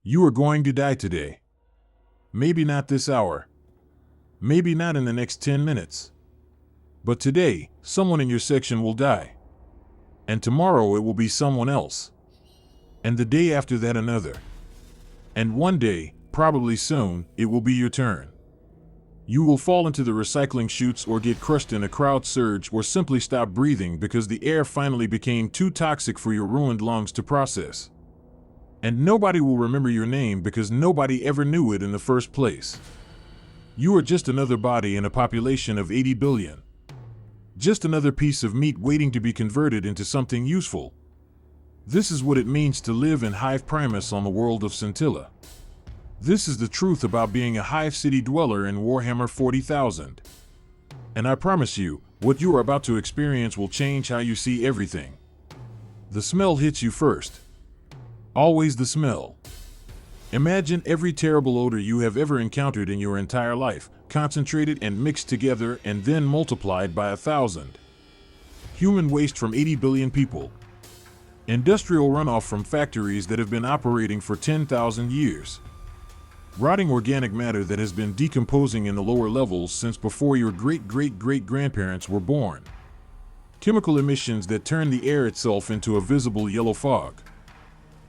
You are going to die today. Maybe not this hour. Maybe not in the next 10 minutes. But today, someone in your section will die. And tomorrow it will be someone else. And the day after that another. And one day, probably soon, it will be your turn. You will fall into the recycling chutes or get crushed in a crowd surge or simply stop breathing because the air finally became too toxic for your ruined lungs to process. And nobody will remember your name because nobody ever knew it in the first place. You are just another body in a population of 80 billion. Just another piece of meat waiting to be converted into something useful. This is what it means to live in Hive Primus on the world of Scintilla. This is the truth about being a Hive City dweller in Warhammer 40,000. And I promise you, what you are about to experience will change how you see everything. The smell hits you first. Always the smell. Imagine every terrible odor you have ever encountered in your entire life, concentrated and mixed together and then multiplied by 1,000. Human waste from 80 billion people. Industrial runoff from factories that have been operating for 10,000 years. Rotting organic matter that has been decomposing in the lower levels since before your great-great-great-grandparents were born. Chemical emissions that turn the air itself into a visible yellow fog.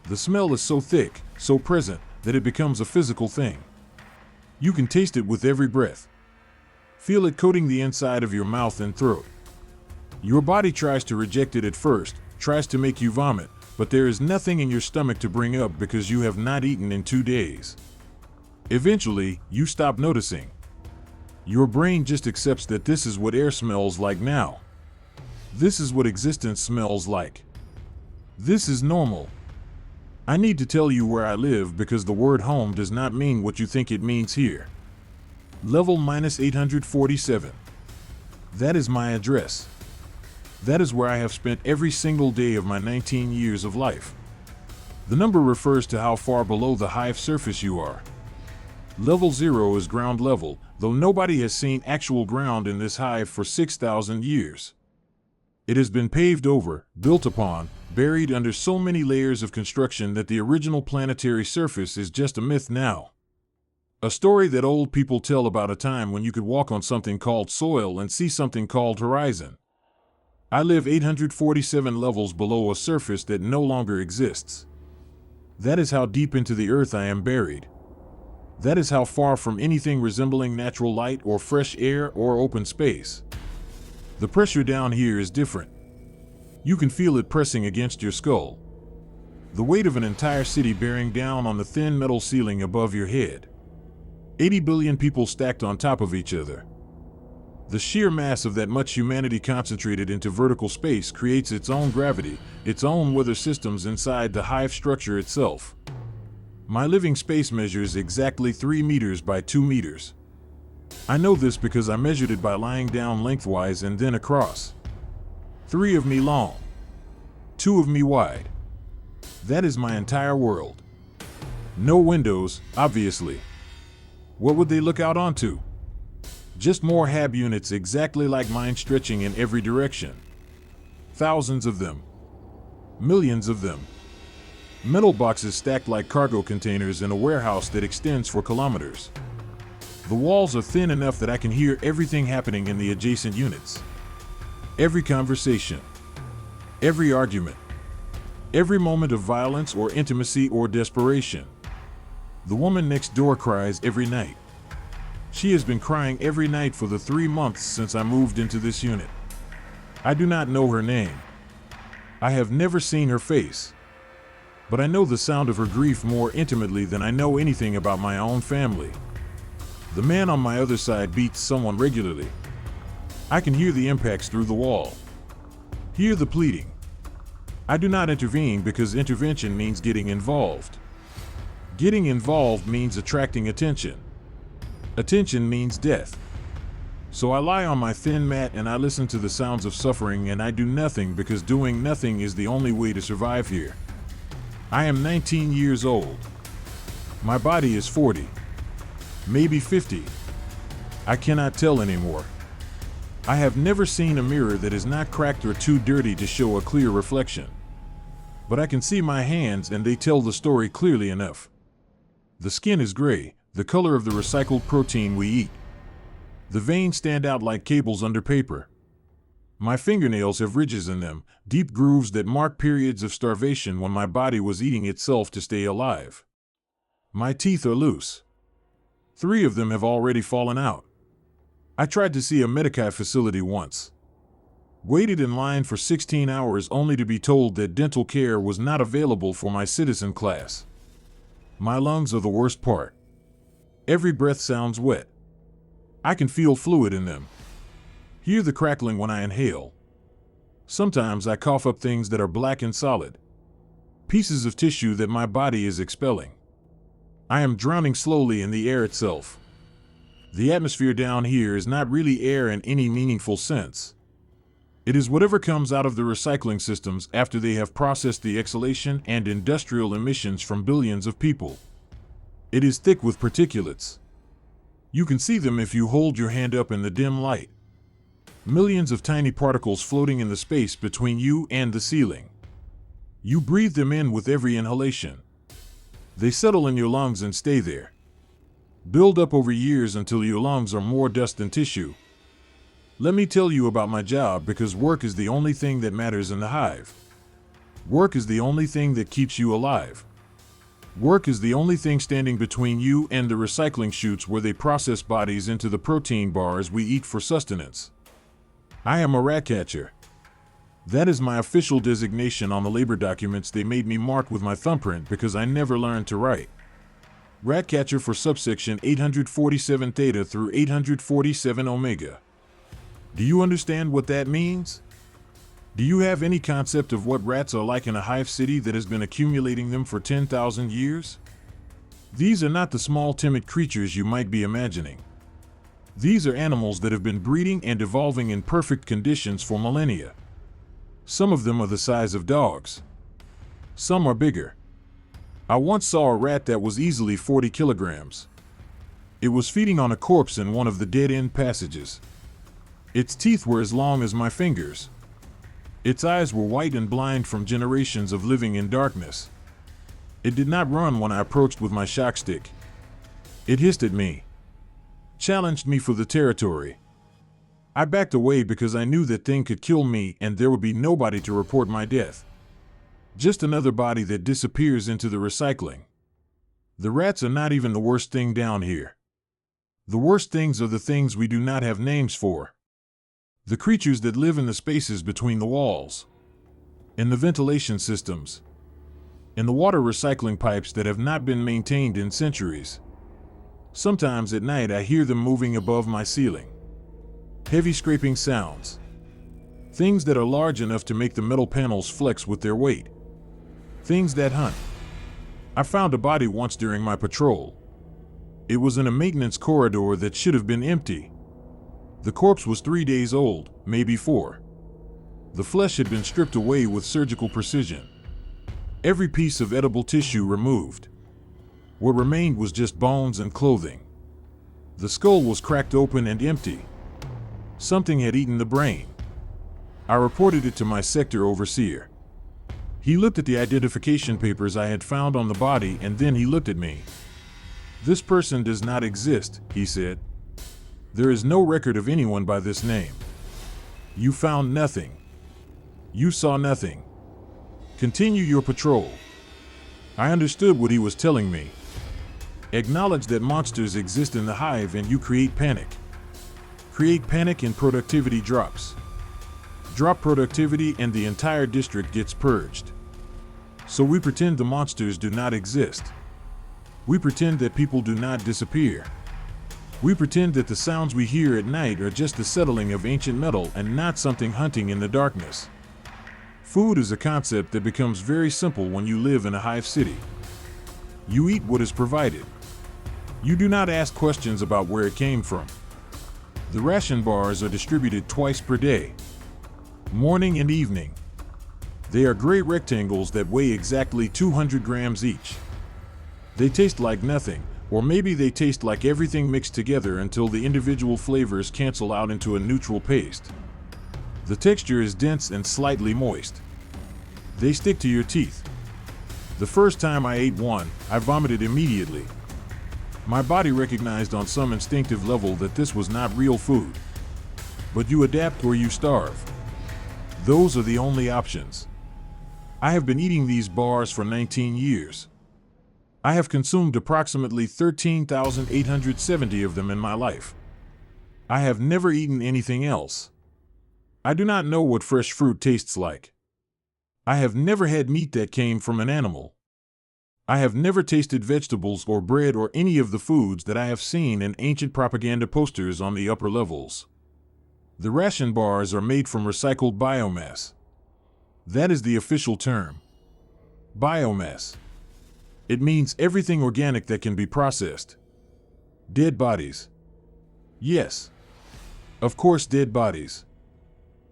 The smell is so thick, so present, that it becomes a physical thing. You can taste it with every breath. Feel it coating the inside of your mouth and throat. Your body tries to reject it at first, tries to make you vomit, but there is nothing in your stomach to bring up because you have not eaten in 2 days. Eventually, you stop noticing. Your brain just accepts that this is what air smells like now. This is what existence smells like. This is normal. I need to tell you where I live because the word home does not mean what you think it means here. Level -847. That is my address. That is where I have spent every single day of my 19 years of life. The number refers to how far below the Hive surface you are. Level 0 is ground level, though nobody has seen actual ground in this hive for 6,000 years. It has been paved over, built upon, buried under so many layers of construction that the original planetary surface is just a myth now. A story that old people tell about a time when you could walk on something called soil and see something called horizon. I live 847 levels below a surface that no longer exists. That is how deep into the earth I am buried. That is how far from anything resembling natural light or fresh air or open space. The pressure down here is different. You can feel it pressing against your skull. The weight of an entire city bearing down on the thin metal ceiling above your head. 80 billion people stacked on top of each other. The sheer mass of that much humanity concentrated into vertical space creates its own gravity, its own weather systems inside the hive structure itself. My living space measures exactly 3 meters by 2 meters. I know this because I measured it by lying down lengthwise and then across. 3 of me long. 2 of me wide. That is my entire world. No windows, obviously. What would they look out onto? Just more HAB units exactly like mine stretching in every direction. Thousands of them. Millions of them. Metal boxes stacked like cargo containers in a warehouse that extends for kilometers. The walls are thin enough that I can hear everything happening in the adjacent units. Every conversation. Every argument. Every moment of violence or intimacy or desperation. The woman next door cries every night. She has been crying every night for the 3 months since I moved into this unit. I do not know her name. I have never seen her face. But I know the sound of her grief more intimately than I know anything about my own family. The man on my other side beats someone regularly. I can hear the impacts through the wall. Hear the pleading. I do not intervene because intervention means getting involved. Getting involved means attracting attention. Attention means death. So I lie on my thin mat and I listen to the sounds of suffering and I do nothing because doing nothing is the only way to survive here. I am 19 years old. My body is 40. Maybe 50. I cannot tell anymore. I have never seen a mirror that is not cracked or too dirty to show a clear reflection. But I can see my hands and they tell the story clearly enough. The skin is gray, the color of the recycled protein we eat. The veins stand out like cables under paper. My fingernails have ridges in them, deep grooves that mark periods of starvation when my body was eating itself to stay alive. My teeth are loose. 3 of them have already fallen out. I tried to see a medical facility once. Waited in line for 16 hours only to be told that dental care was not available for my citizen class. My lungs are the worst part. Every breath sounds wet. I can feel fluid in them. Hear the crackling when I inhale. Sometimes I cough up things that are black and solid. Pieces of tissue that my body is expelling. I am drowning slowly in the air itself. The atmosphere down here is not really air in any meaningful sense. It is whatever comes out of the recycling systems after they have processed the exhalation and industrial emissions from billions of people. It is thick with particulates. You can see them if you hold your hand up in the dim light. Millions of tiny particles floating in the space between you and the ceiling. You breathe them in with every inhalation. They settle in your lungs and stay there. Build up over years until your lungs are more dust than tissue. Let me tell you about my job, because work is the only thing that matters in the hive. Work is the only thing that keeps you alive. Work is the only thing standing between you and the recycling chutes where they process bodies into the protein bars we eat for sustenance. I am a rat catcher. That is my official designation on the labor documents they made me mark with my thumbprint because I never learned to write. Rat catcher for subsection 847 theta through 847 omega. Do you understand what that means? Do you have any concept of what rats are like in a hive city that has been accumulating them for 10,000 years? These are not the small timid creatures you might be imagining. These are animals that have been breeding and evolving in perfect conditions for millennia. Some of them are the size of dogs. Some are bigger. I once saw a rat that was easily 40 kilograms. It was feeding on a corpse in one of the dead-end passages. Its teeth were as long as my fingers. Its eyes were white and blind from generations of living in darkness. It did not run when I approached with my shock stick. It hissed at me, challenged me for the territory. I backed away because I knew that thing could kill me and there would be nobody to report my death. Just another body that disappears into the recycling. The rats are not even the worst thing down here. The worst things are the things we do not have names for. The creatures that live in the spaces between the walls, in the ventilation systems, in the water recycling pipes that have not been maintained in centuries. Sometimes at night I hear them moving above my ceiling. Heavy scraping sounds. Things that are large enough to make the metal panels flex with their weight. Things that hunt. I found a body once during my patrol. It was in a maintenance corridor that should have been empty. The corpse was 3 days old, maybe 4. The flesh had been stripped away with surgical precision. Every piece of edible tissue removed. What remained was just bones and clothing. The skull was cracked open and empty. Something had eaten the brain. I reported it to my sector overseer. He looked at the identification papers I had found on the body and then he looked at me. "This person does not exist," he said. "There is no record of anyone by this name. You found nothing. You saw nothing. Continue your patrol." I understood what he was telling me. Acknowledge that monsters exist in the hive and you create panic. Create panic and productivity drops. Drop productivity and the entire district gets purged. So we pretend the monsters do not exist. We pretend that people do not disappear. We pretend that the sounds we hear at night are just the settling of ancient metal and not something hunting in the darkness. Food is a concept that becomes very simple when you live in a hive city. You eat what is provided. You do not ask questions about where it came from. The ration bars are distributed twice per day, morning and evening. They are gray rectangles that weigh exactly 200 grams each. They taste like nothing, or maybe they taste like everything mixed together until the individual flavors cancel out into a neutral paste. The texture is dense and slightly moist. They stick to your teeth. The first time I ate one, I vomited immediately. My body recognized on some instinctive level that this was not real food. But you adapt or you starve. Those are the only options. I have been eating these bars for 19 years. I have consumed approximately 13,870 of them in my life. I have never eaten anything else. I do not know what fresh fruit tastes like. I have never had meat that came from an animal. I have never tasted vegetables or bread or any of the foods that I have seen in ancient propaganda posters on the upper levels. The ration bars are made from recycled biomass. That is the official term. Biomass. It means everything organic that can be processed. Dead bodies. Yes. Of course, dead bodies.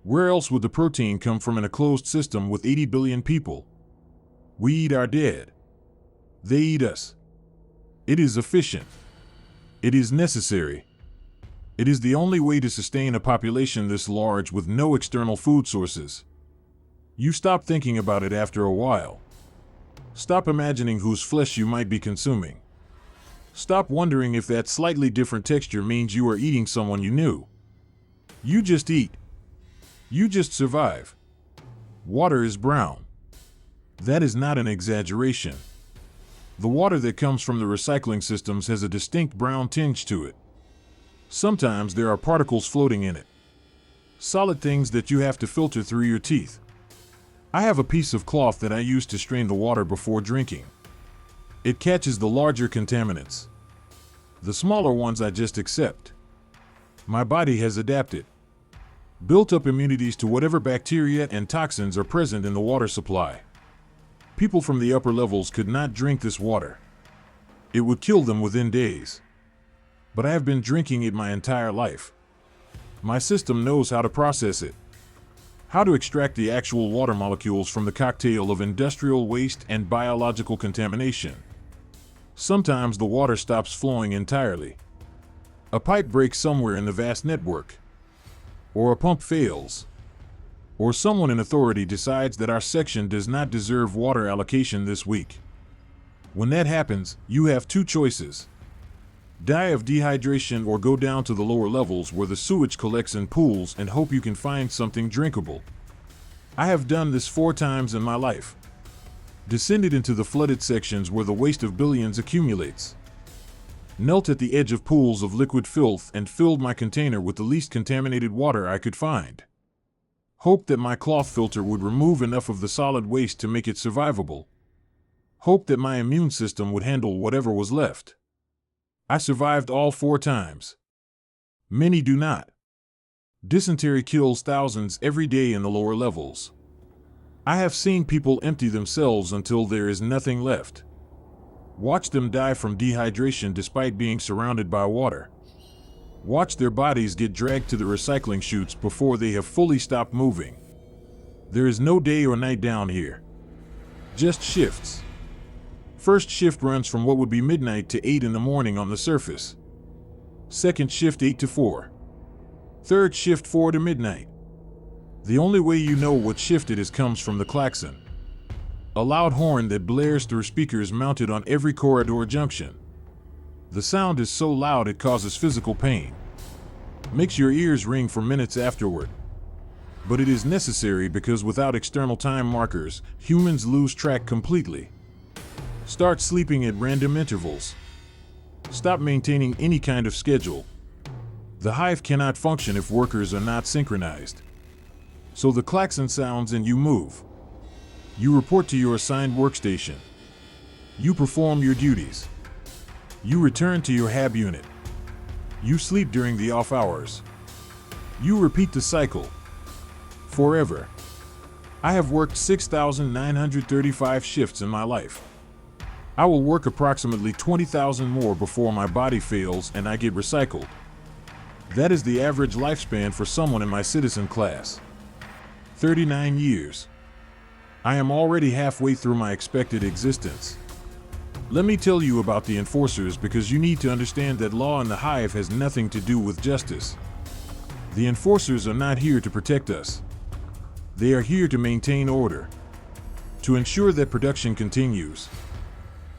Where else would the protein come from in a closed system with 80 billion people? We eat our dead. They eat us. It is efficient. It is necessary. It is the only way to sustain a population this large with no external food sources. You stop thinking about it after a while. Stop imagining whose flesh you might be consuming. Stop wondering if that slightly different texture means you are eating someone you knew. You just eat. You just survive. Water is brown. That is not an exaggeration. The water that comes from the recycling systems has a distinct brown tinge to it. Sometimes there are particles floating in it. Solid things that you have to filter through your teeth. I have a piece of cloth that I use to strain the water before drinking. It catches the larger contaminants. The smaller ones I just accept. My body has adapted. Built up immunities to whatever bacteria and toxins are present in the water supply. People from the upper levels could not drink this water. It would kill them within days. But I have been drinking it my entire life. My system knows how to process it. How to extract the actual water molecules from the cocktail of industrial waste and biological contamination. Sometimes the water stops flowing entirely. A pipe breaks somewhere in the vast network. Or a pump fails. Or someone in authority decides that our section does not deserve water allocation this week. When that happens, you have two choices. Die of dehydration or go down to the lower levels where the sewage collects in pools and hope you can find something drinkable. I have done this 4 times in my life. Descended into the flooded sections where the waste of billions accumulates. Knelt at the edge of pools of liquid filth and filled my container with the least contaminated water I could find. Hoped that my cloth filter would remove enough of the solid waste to make it survivable. Hoped that my immune system would handle whatever was left. I survived all 4 times. Many do not. Dysentery kills thousands every day in the lower levels. I have seen people empty themselves until there is nothing left. Watch them die from dehydration despite being surrounded by water. Watch their bodies get dragged to the recycling chutes before they have fully stopped moving. There is no day or night down here. Just shifts. First shift runs from what would be midnight to 8 in the morning on the surface. Second shift 8 to 4. Third shift 4 to midnight. The only way you know what shift it is comes from the klaxon. A loud horn that blares through speakers mounted on every corridor junction. The sound is so loud it causes physical pain. Makes your ears ring for minutes afterward. But it is necessary because without external time markers, humans lose track completely. Start sleeping at random intervals. Stop maintaining any kind of schedule. The hive cannot function if workers are not synchronized. So the klaxon sounds and you move. You report to your assigned workstation. You perform your duties. You return to your hab unit. You sleep during the off hours. You repeat the cycle. Forever. I have worked 6,935 shifts in my life. I will work approximately 20,000 more before my body fails and I get recycled. That is the average lifespan for someone in my citizen class. 39 years. I am already halfway through my expected existence. Let me tell you about the enforcers because you need to understand that law in the hive has nothing to do with justice. The enforcers are not here to protect us. They are here to maintain order. To ensure that production continues.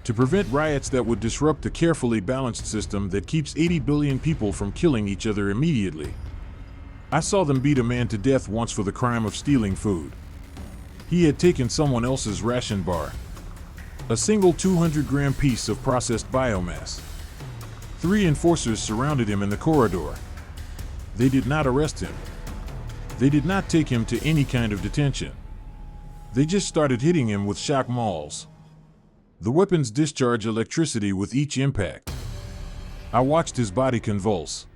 to prevent riots that would disrupt the carefully balanced system that keeps 80 billion people from killing each other immediately. I saw them beat a man to death once for the crime of stealing food. He had taken someone else's ration bar, a single 200-gram piece of processed biomass. 3 enforcers surrounded him in the corridor. They did not arrest him. They did not take him to any kind of detention. They just started hitting him with shock mauls. The weapons discharge electricity with each impact. I watched his body convulse.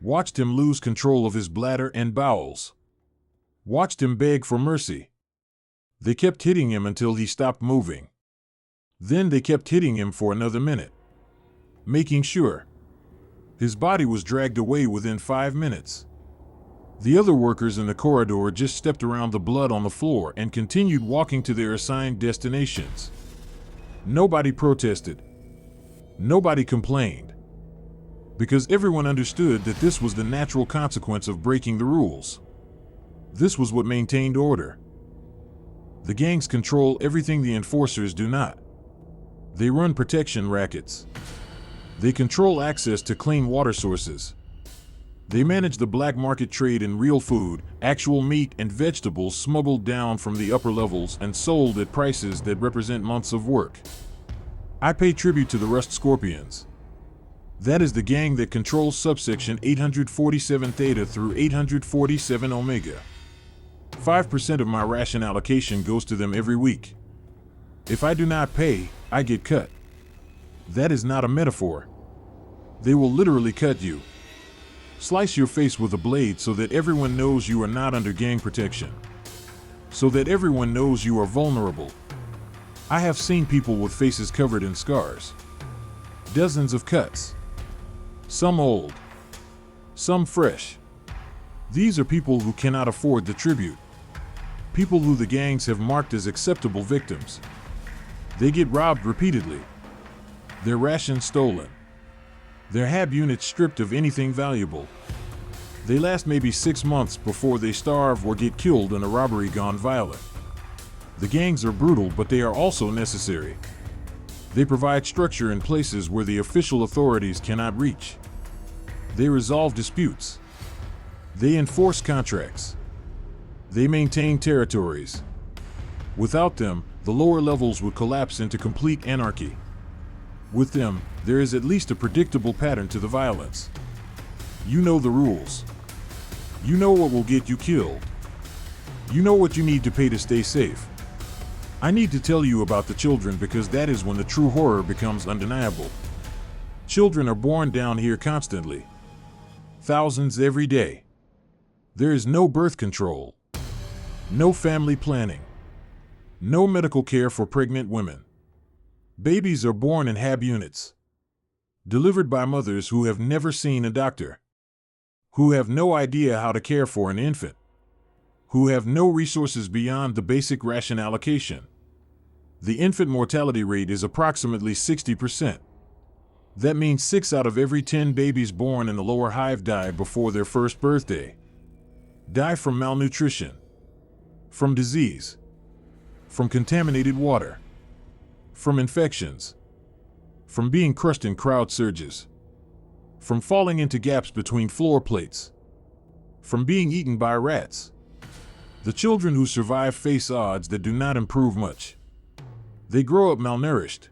Watched him lose control of his bladder and bowels. Watched him beg for mercy. They kept hitting him until he stopped moving. Then they kept hitting him for another minute, making sure. His body was dragged away within 5 minutes. The other workers in the corridor just stepped around the blood on the floor and continued walking to their assigned destinations. Nobody protested. Nobody complained. Because everyone understood that this was the natural consequence of breaking the rules. This was what maintained order. The gangs control everything the enforcers do not. They run protection rackets. They control access to clean water sources. They manage the black market trade in real food, actual meat and vegetables smuggled down from the upper levels and sold at prices that represent months of work. I pay tribute to the Rust Scorpions. That is the gang that controls subsection 847 Theta through 847 Omega. 5% of my ration allocation goes to them every week. If I do not pay, I get cut. That is not a metaphor. They will literally cut you. Slice your face with a blade so that everyone knows you are not under gang protection. So that everyone knows you are vulnerable. I have seen people with faces covered in scars. Dozens of cuts. Some old. Some fresh. These are people who cannot afford the tribute. People who the gangs have marked as acceptable victims. They get robbed repeatedly. Their rations stolen. Their HAB units stripped of anything valuable. They last maybe 6 months before they starve or get killed in a robbery gone violent. The gangs are brutal, but they are also necessary. They provide structure in places where the official authorities cannot reach. They resolve disputes. They enforce contracts. They maintain territories. Without them, the lower levels would collapse into complete anarchy. With them, there is at least a predictable pattern to the violence. You know the rules. You know what will get you killed. You know what you need to pay to stay safe. I need to tell you about the children because that is when the true horror becomes undeniable. Children are born down here constantly. Thousands every day. There is no birth control. No family planning. No medical care for pregnant women. Babies are born in HAB units. Delivered by mothers who have never seen a doctor. Who have no idea how to care for an infant. Who have no resources beyond the basic ration allocation. The infant mortality rate is approximately 60%. That means 6 out of every 10 babies born in the lower Hive die before their first birthday. Die from malnutrition. From disease. From contaminated water. From infections. From being crushed in crowd surges. From falling into gaps between floor plates. From being eaten by rats. The children who survive face odds that do not improve much. They grow up malnourished.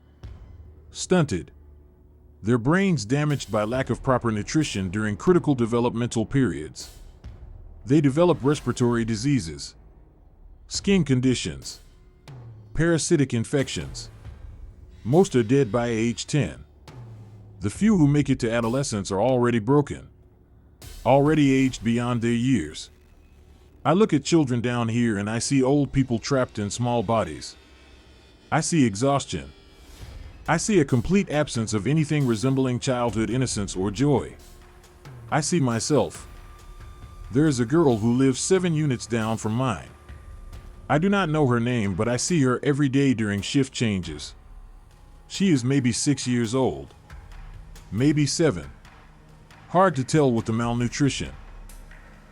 Stunted. Their brains damaged by lack of proper nutrition during critical developmental periods. They develop respiratory diseases. Skin conditions. Parasitic infections. Most are dead by age 10. The few who make it to adolescence are already broken. Already aged beyond their years. I look at children down here and I see old people trapped in small bodies. I see exhaustion. I see a complete absence of anything resembling childhood innocence or joy. I see myself. There is a girl who lives 7 units down from mine. I do not know her name, but I see her every day during shift changes. She is maybe 6 years old. Maybe 7. Hard to tell with the malnutrition.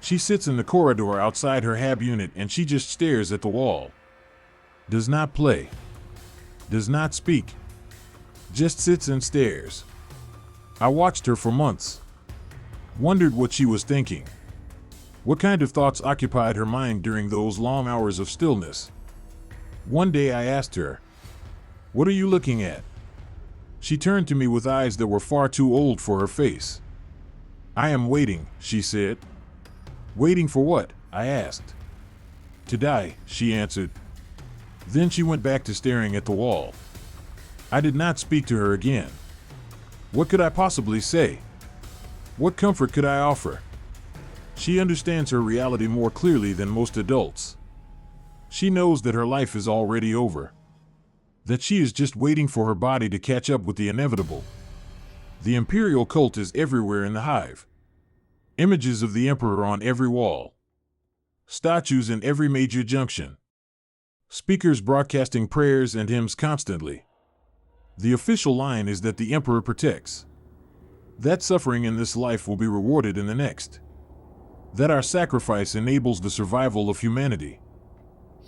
She sits in the corridor outside her HAB unit and she just stares at the wall. Does not play. Does not speak. just sits and stares. I watched her for months, wondered what she was thinking. What kind of thoughts occupied her mind during those long hours of stillness? One day I asked her, "What are you looking at?" She turned to me with eyes that were far too old for her face. "I am waiting," she said. "Waiting for what?" I asked. "To die," she answered. Then she went back to staring at the wall. I did not speak to her again. What could I possibly say? What comfort could I offer? She understands her reality more clearly than most adults. She knows that her life is already over, that she is just waiting for her body to catch up with the inevitable. The Imperial cult is everywhere in the Hive. Images of the Emperor on every wall. Statues in every major junction. Speakers broadcasting prayers and hymns constantly. The official line is that the Emperor protects. That suffering in this life will be rewarded in the next. That our sacrifice enables the survival of humanity.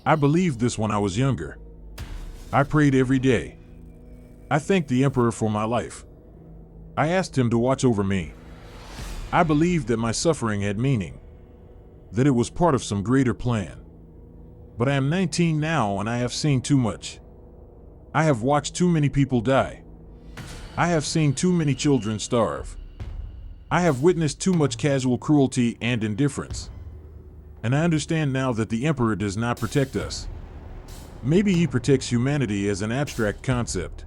I believed this when I was younger. I prayed every day. I thanked the Emperor for my life. I asked him to watch over me. I believed that my suffering had meaning, that it was part of some greater plan. But I am 19 now and I have seen too much. I have watched too many people die. I have seen too many children starve. I have witnessed too much casual cruelty and indifference. And I understand now that the Emperor does not protect us. Maybe he protects humanity as an abstract concept.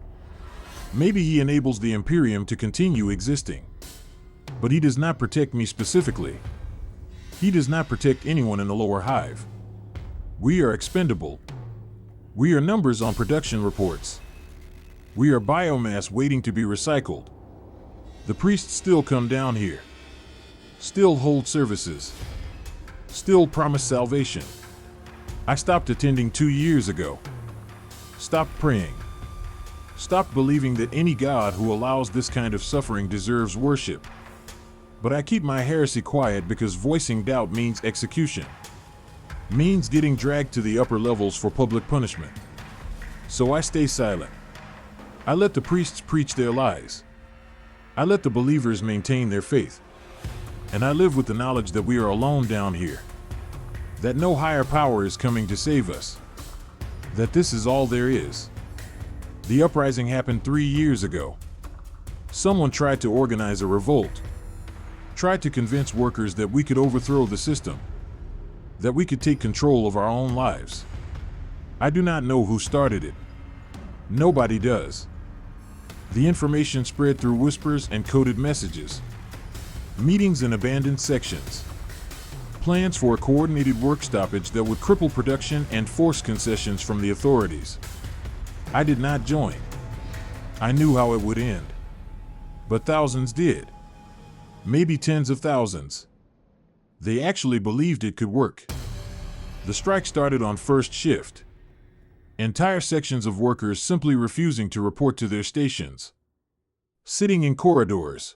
Maybe he enables the Imperium to continue existing. But he does not protect me specifically. He does not protect anyone in the lower Hive. We are expendable. We are numbers on production reports. We are biomass waiting to be recycled. The priests still come down here. Still hold services. Still promise salvation. I stopped attending 2 years ago. Stopped praying. Stopped believing that any god who allows this kind of suffering deserves worship. But I keep my heresy quiet because voicing doubt means execution. Means getting dragged to the upper levels for public punishment. So I stay silent. I let the priests preach their lies. I let the believers maintain their faith. And I live with the knowledge that we are alone down here. That no higher power is coming to save us. That this is all there is. The uprising happened 3 years ago. Someone tried to organize a revolt. Tried to convince workers that we could overthrow the system. That we could take control of our own lives. I do not know who started it. Nobody does. The information spread through whispers and coded messages. Meetings in abandoned sections. Plans for a coordinated work stoppage that would cripple production and force concessions from the authorities. I did not join. I knew how it would end. But thousands did. Maybe tens of thousands. They actually believed it could work. The strike started on first shift. Entire sections of workers simply refusing to report to their stations. Sitting in corridors.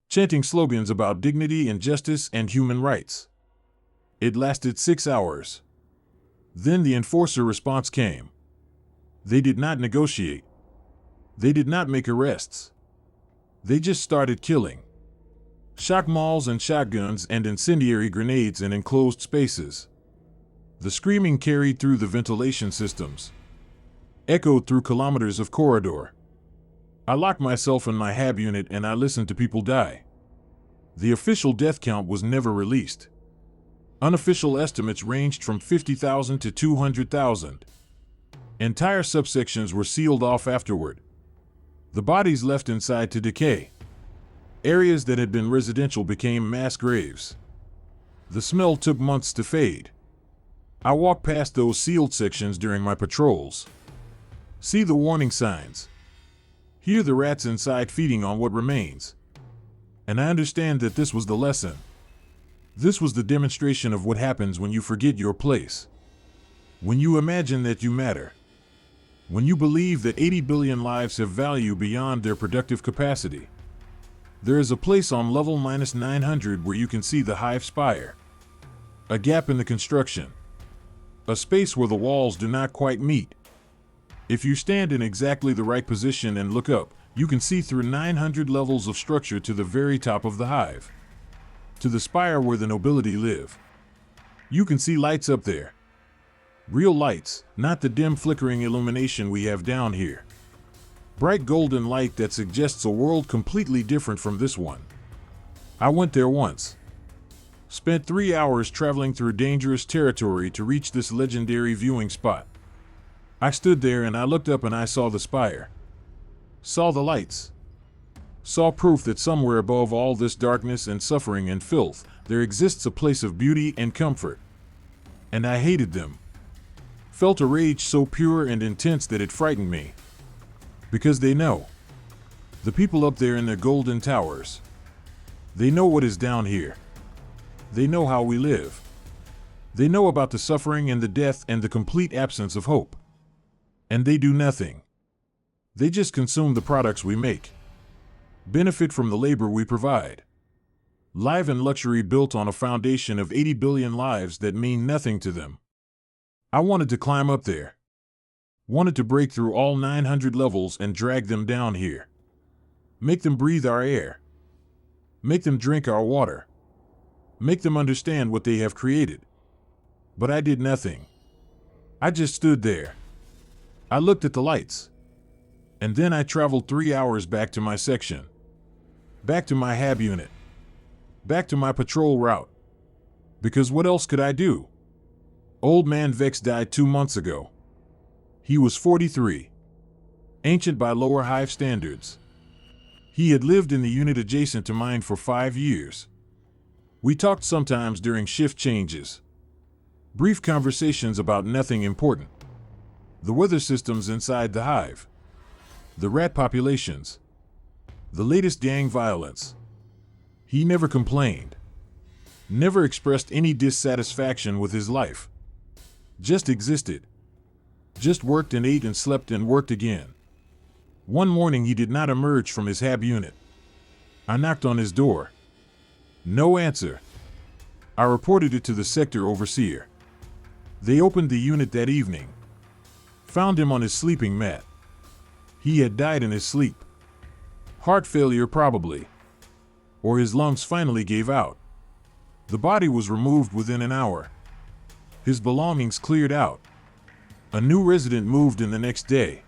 Chanting slogans about dignity and justice and human rights. It lasted 6 hours. Then the enforcer response came. They did not negotiate. They did not make arrests. They just started killing. Shock malls and shotguns and incendiary grenades in enclosed spaces. The screaming carried through the ventilation systems. Echoed through kilometers of corridor. I locked myself in my HAB unit and I listened to people die. The official death count was never released. Unofficial estimates ranged from 50,000 to 200,000. Entire subsections were sealed off afterward. The bodies left inside to decay. Areas that had been residential became mass graves. The smell took months to fade. I walked past those sealed sections during my patrols. See the warning signs. Hear the rats inside feeding on what remains. And I understand that this was the lesson. This was the demonstration of what happens when you forget your place. When you imagine that you matter. When you believe that 80 billion lives have value beyond their productive capacity. There is a place on level -900 where you can see the Hive spire. A gap in the construction. A space where the walls do not quite meet. If you stand in exactly the right position and look up, you can see through 900 levels of structure to the very top of the hive, to the spire where the nobility live. You can see lights up there. Real lights, not the dim flickering illumination we have down here. Bright golden light that suggests a world completely different from this one. I went there once. Spent 3 hours traveling through dangerous territory to reach this legendary viewing spot. I stood there and I looked up and I saw the spire. Saw the lights. Saw proof that somewhere above all this darkness and suffering and filth, there exists a place of beauty and comfort. And I hated them. Felt a rage so pure and intense that it frightened me. Because they know. The people up there in their golden towers. They know what is down here. They know how we live. They know about the suffering and the death and the complete absence of hope. And they do nothing. They just consume the products we make. Benefit from the labor we provide. Live in luxury built on a foundation of 80 billion lives that mean nothing to them. I wanted to climb up there. Wanted to break through all 900 levels and drag them down here. Make them breathe our air. Make them drink our water. Make them understand what they have created. But I did nothing. I just stood there. I looked at the lights. And then I traveled 3 hours back to my section. Back to my hab unit. Back to my patrol route. Because what else could I do? Old man Vex died 2 months ago. He was 43. Ancient by lower Hive standards. He had lived in the unit adjacent to mine for 5 years. We talked sometimes during shift changes. Brief conversations about nothing important. The weather systems inside the hive. The rat populations. The latest gang violence. He never complained. Never expressed any dissatisfaction with his life. Just existed. Just worked and ate and slept and worked again. One morning he did not emerge from his hab unit. I knocked on his door. No answer. I reported it to the sector overseer. They opened the unit that evening. Found him on his sleeping mat. He had died in his sleep. Heart failure probably. Or his lungs finally gave out. The body was removed within an hour. His belongings cleared out. A new resident moved in the next day.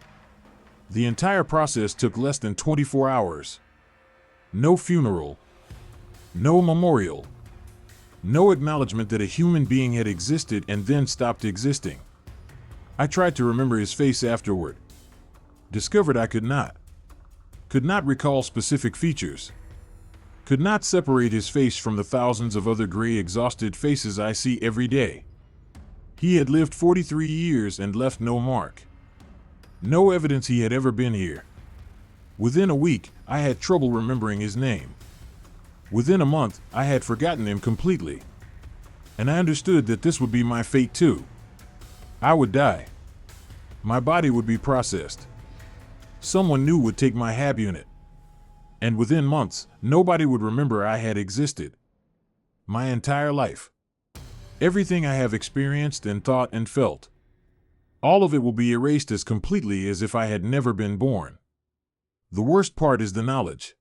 The entire process took less than 24 hours. No funeral. No memorial. No acknowledgement that a human being had existed and then stopped existing. I tried to remember his face afterward. Discovered I could not. Could not recall specific features. Could not separate his face from the thousands of other gray, exhausted faces I see every day. He had lived 43 years and left no mark. No evidence he had ever been here. Within a week, I had trouble remembering his name. Within a month, I had forgotten him completely. And I understood that this would be my fate too. I would die. My body would be processed. Someone new would take my hab unit. And within months, nobody would remember I had existed. My entire life. Everything I have experienced and thought and felt. All of it will be erased as completely as if I had never been born. The worst part is the knowledge.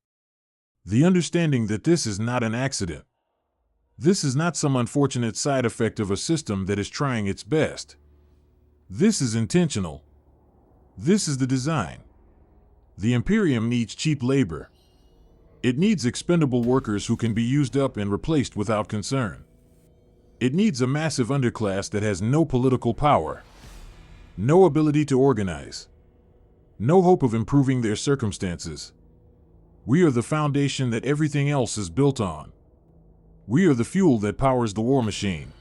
The understanding that this is not an accident. This is not some unfortunate side effect of a system that is trying its best. This is intentional. This is the design. The Imperium needs cheap labor. It needs expendable workers who can be used up and replaced without concern. It needs a massive underclass that has no political power, no ability to organize, no hope of improving their circumstances. We are the foundation that everything else is built on. We are the fuel that powers the war machine.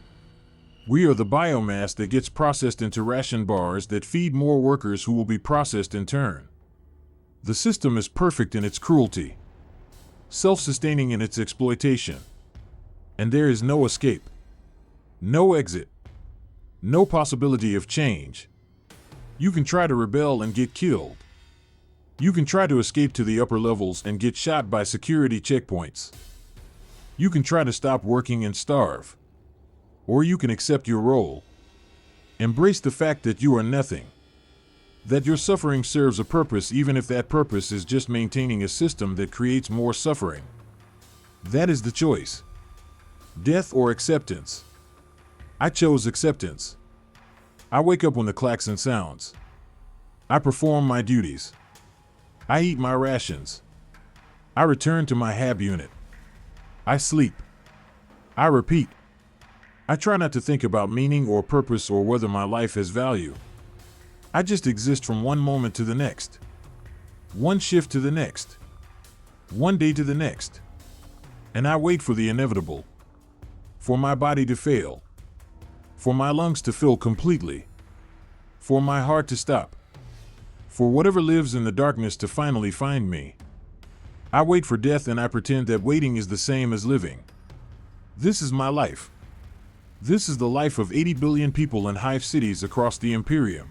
We are the biomass that gets processed into ration bars that feed more workers who will be processed in turn. The system is perfect in its cruelty, self-sustaining in its exploitation. And there is no escape, no exit, no possibility of change. You can try to rebel and get killed. You can try to escape to the upper levels and get shot by security checkpoints. You can try to stop working and starve. Or you can accept your role. Embrace the fact that you are nothing. That your suffering serves a purpose, even if that purpose is just maintaining a system that creates more suffering. That is the choice. Death or acceptance. I chose acceptance. I wake up when the klaxon sounds. I perform my duties. I eat my rations. I return to my hab unit. I sleep. I repeat. I try not to think about meaning or purpose or whether my life has value. I just exist from one moment to the next. One shift to the next. One day to the next. And I wait for the inevitable. For my body to fail. For my lungs to fill completely. For my heart to stop. For whatever lives in the darkness to finally find me. I wait for death, and I pretend that waiting is the same as living. This is my life. This is the life of 80 billion people in Hive cities across the Imperium.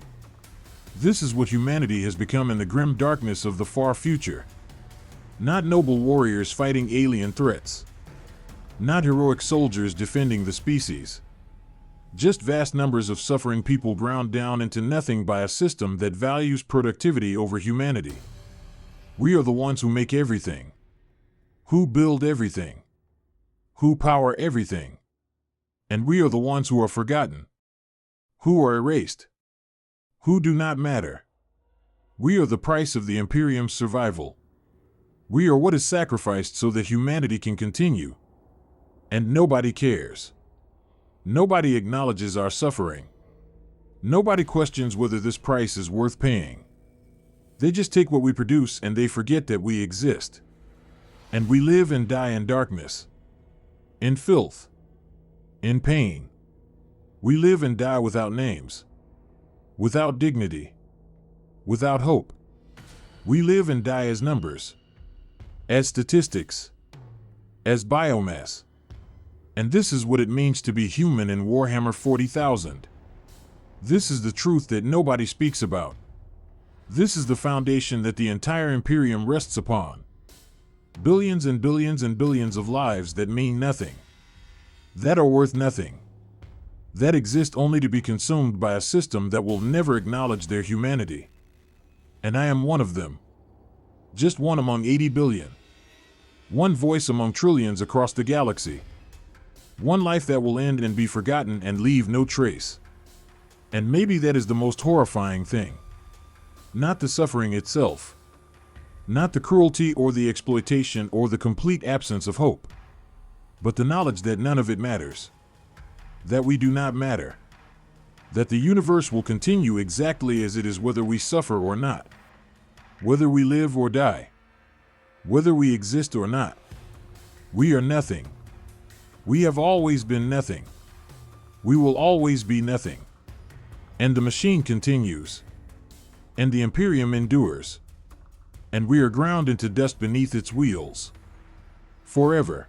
This is what humanity has become in the grim darkness of the far future. Not noble warriors fighting alien threats. Not heroic soldiers defending the species. Just vast numbers of suffering people ground down into nothing by a system that values productivity over humanity. We are the ones who make everything. Who build everything. Who power everything. And we are the ones who are forgotten. Who are erased. Who do not matter. We are the price of the Imperium's survival. We are what is sacrificed so that humanity can continue. And nobody cares. Nobody acknowledges our suffering. Nobody questions whether this price is worth paying. They just take what we produce and they forget that we exist. And we live and die in darkness. In filth. In pain. We live and die without names. Without dignity. Without hope. We live and die as numbers. As statistics. As biomass. And this is what it means to be human in Warhammer 40,000. This is the truth that nobody speaks about. This is the foundation that the entire Imperium rests upon. Billions and billions and billions of lives that mean nothing. That are worth nothing. That exist only to be consumed by a system that will never acknowledge their humanity. And I am one of them. Just one among 80 billion. One voice among trillions across the galaxy. One life that will end and be forgotten and leave no trace. And maybe that is the most horrifying thing. Not the suffering itself. Not the cruelty or the exploitation or the complete absence of hope. But the knowledge that none of it matters. That we do not matter. That the universe will continue exactly as it is, whether we suffer or not. Whether we live or die. Whether we exist or not. We are nothing. We have always been nothing. We will always be nothing. And the machine continues. And the Imperium endures. And we are ground into dust beneath its wheels. Forever.